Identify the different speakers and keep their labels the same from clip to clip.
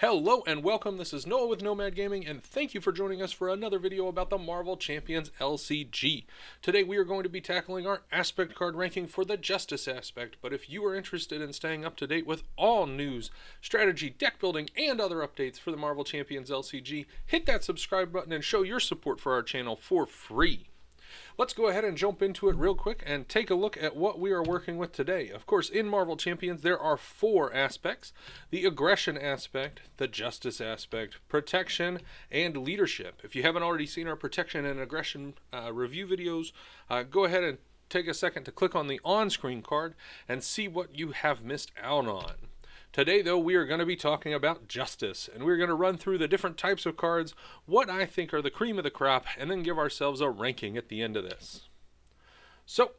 Speaker 1: Hello and welcome, this is Noah with Nomad Gaming, and thank you for joining us for another video about the Marvel Champions LCG. Today we are going to be tackling our aspect card ranking for the Justice aspect, but if you are interested in staying up to date with all news, strategy, deck building, and other updates for the Marvel Champions LCG, hit that subscribe button and show your support for our channel for free. Let's go ahead and jump into it real quick and take a look at what we are working with today. Of course, in Marvel Champions, there are 4 aspects: the aggression aspect, the justice aspect, protection, and leadership. If you haven't already seen our protection and aggression review videos, go ahead and take a second to click on the on-screen card and see what you have missed out on. Today, though, we are going to be talking about Justice, and we're going to run through the different types of cards, what I think are the cream of the crop, and then give ourselves a ranking at the end of this. So,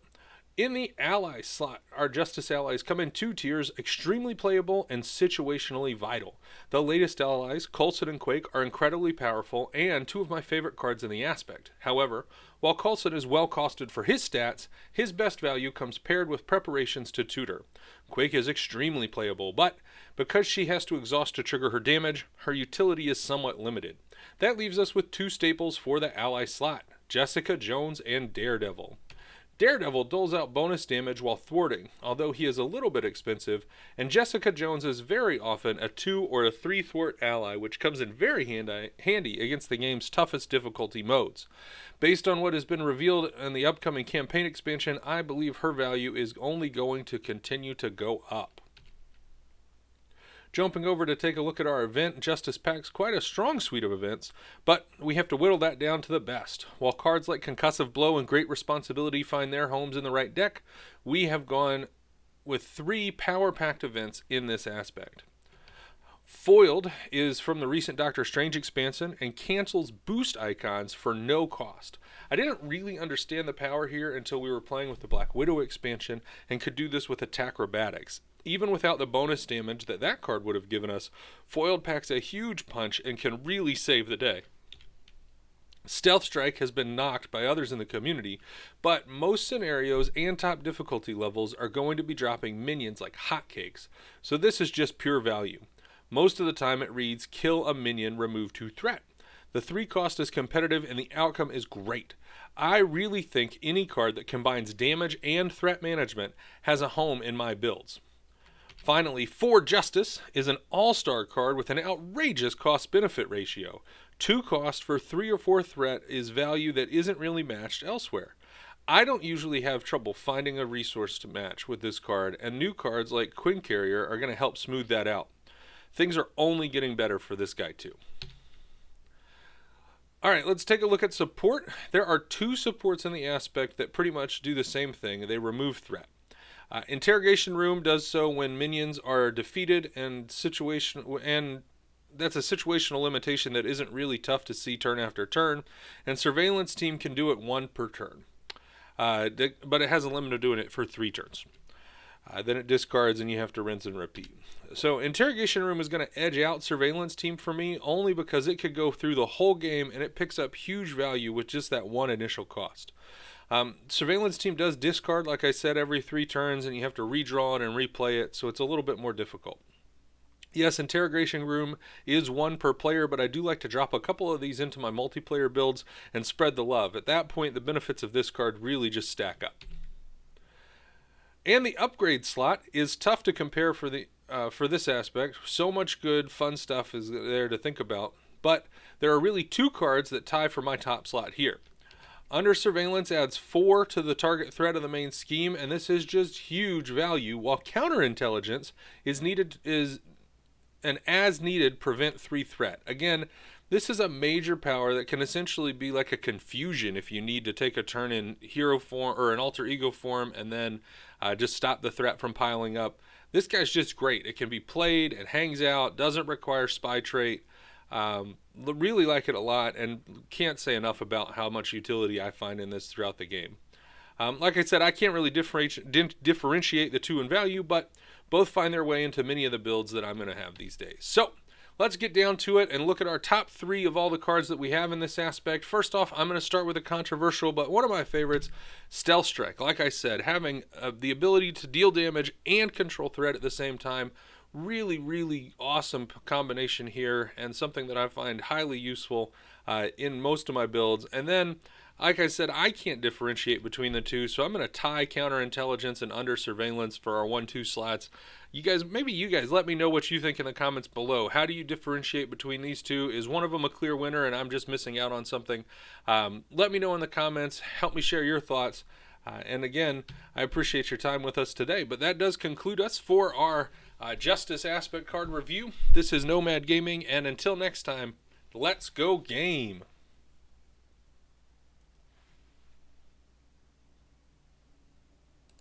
Speaker 1: in the ally slot, our Justice allies come in 2 tiers: extremely playable and situationally vital. The latest allies, Coulson and Quake, are incredibly powerful and 2 of my favorite cards in the aspect. However, while Coulson is well costed for his stats, his best value comes paired with preparations to tutor. Quake is extremely playable, but because she has to exhaust to trigger her damage, her utility is somewhat limited. That leaves us with 2 staples for the ally slot: Jessica Jones and Daredevil. Daredevil doles out bonus damage while thwarting, although he is a little bit expensive, and Jessica Jones is very often a 2 or a 3 thwart ally, which comes in very handy against the game's toughest difficulty modes. Based on what has been revealed in the upcoming campaign expansion, I believe her value is only going to continue to go up. Jumping over to take a look at our event, Justice packs quite a strong suite of events, but we have to whittle that down to the best. While cards like Concussive Blow and Great Responsibility find their homes in the right deck, we have gone with 3 power-packed events in this aspect. Foiled is from the recent Doctor Strange expansion and cancels boost icons for no cost. I didn't really understand the power here until we were playing with the Black Widow expansion and could do this with Attackrobatics. Even without the bonus damage that card would have given us, Foiled packs a huge punch and can really save the day. Stealth Strike has been knocked by others in the community, but most scenarios and top difficulty levels are going to be dropping minions like hotcakes, so this is just pure value. Most of the time it reads, kill a minion, remove 2 threat. The 3 cost is competitive and the outcome is great. I really think any card that combines damage and threat management has a home in my builds. Finally, For Justice is an all-star card with an outrageous cost-benefit ratio. 2 cost for 3 or 4 threat is value that isn't really matched elsewhere. I don't usually have trouble finding a resource to match with this card, and new cards like Quinn Carrier are going to help smooth that out. Things are only getting better for this guy too. Alright, let's take a look at support. There are 2 supports in the aspect that pretty much do the same thing. They remove threat. Interrogation Room does so when minions are defeated, and that's a situational limitation that isn't really tough to see turn after turn, and Surveillance Team can do it 1 per turn. But it has a limit of doing it for 3 turns. Then it discards and you have to rinse and repeat. So Interrogation Room is going to edge out Surveillance Team for me only because it could go through the whole game and it picks up huge value with just that 1 initial cost. Surveillance Team does discard, like I said, every 3 turns, and you have to redraw it and replay it, so it's a little bit more difficult. Yes, Interrogation Room is 1 per player, but I do like to drop a couple of these into my multiplayer builds and spread the love. At that point, the benefits of this card really just stack up. And the upgrade slot is tough to compare for this aspect. So much good, fun stuff is there to think about, but there are really 2 cards that tie for my top slot here. Under Surveillance adds 4 to the target threat of the main scheme, and this is just huge value, while Counterintelligence is an as-needed prevent 3 threat. Again, this is a major power that can essentially be like a confusion if you need to take a turn in hero form or an alter ego form and then just stop the threat from piling up. This guy's just great. It can be played, it hangs out, doesn't require spy trait. Really like it a lot and can't say enough about how much utility I find in this throughout the game. Like I said, I can't really differentiate the 2 in value, but both find their way into many of the builds that I'm going to have these days. So let's get down to it and look at our top 3 of all the cards that we have in this aspect. First off, I'm going to start with a controversial, but one of my favorites, Stealth Strike. Like I said, having the ability to deal damage and control threat at the same time really awesome combination here, and something that I find highly useful in most of my builds. And then, like I said, I can't differentiate between the two, so I'm going to tie counterintelligence and under surveillance for our 1-2 slots. Maybe you guys let me know what you think in the comments below. How do you differentiate between these two? Is one of them a clear winner and I'm just missing out on something? Let me know in the comments. Help me share your thoughts. And again, I appreciate your time with us today. But that does conclude us for our Justice Aspect card review. This is Nomad Gaming, and until next time, let's go game.